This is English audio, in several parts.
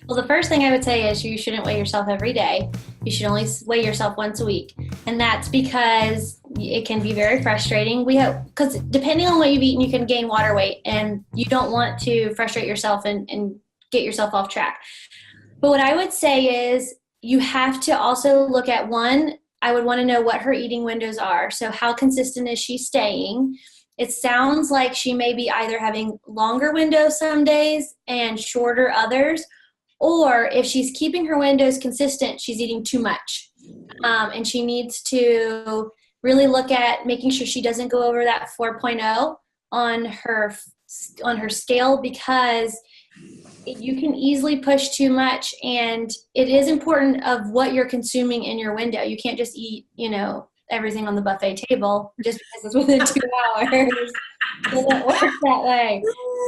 Well, the first thing I would say is you shouldn't weigh yourself every day. You should only weigh yourself once a week. And that's because it can be very frustrating. Because depending on what you've eaten, you can gain water weight, and you don't want to frustrate yourself and get yourself off track. But what I would say is you have to also look at one, I would want to know what her eating windows are. So how consistent is she staying? It sounds like she may be either having longer windows some days and shorter others, or if she's keeping her windows consistent, she's eating too much. And she needs to really look at making sure she doesn't go over that 4.0 on her scale, because you can easily push too much, and it is important of what you're consuming in your window. You can't just eat, everything on the buffet table just because it's within 2 hours. It doesn't work that way.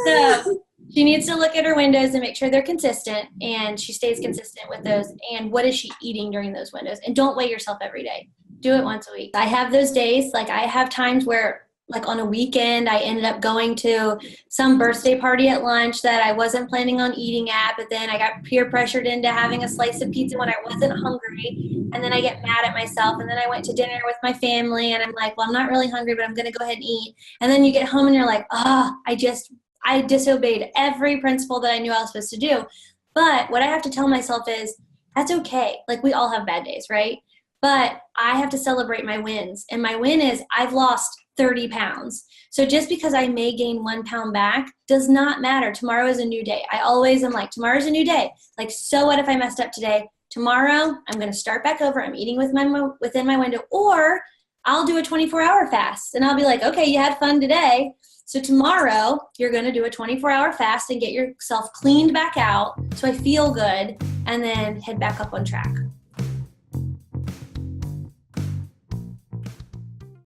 So she needs to look at her windows and make sure they're consistent, and she stays consistent with those. And what is she eating during those windows? And don't weigh yourself every day. Do it once a week. I have those days, like I have times where, like on a weekend, I ended up going to some birthday party at lunch that I wasn't planning on eating at, but then I got peer pressured into having a slice of pizza when I wasn't hungry, and then I get mad at myself, and then I went to dinner with my family, and I'm like, well, I'm not really hungry, but I'm going to go ahead and eat. And then you get home and you're like, I disobeyed every principle that I knew I was supposed to do. But what I have to tell myself is, that's okay. Like, we all have bad days, right? But I have to celebrate my wins. And my win is I've lost 30 pounds. So just because I may gain 1 pound back does not matter. Tomorrow is a new day. I always am like, tomorrow's a new day. Like, so what if I messed up today? Tomorrow, I'm going to start back over. I'm eating within my window. Or I'll do a 24-hour fast. And I'll be like, okay, you had fun today. So tomorrow, you're going to do a 24-hour fast and get yourself cleaned back out so I feel good, and then head back up on track.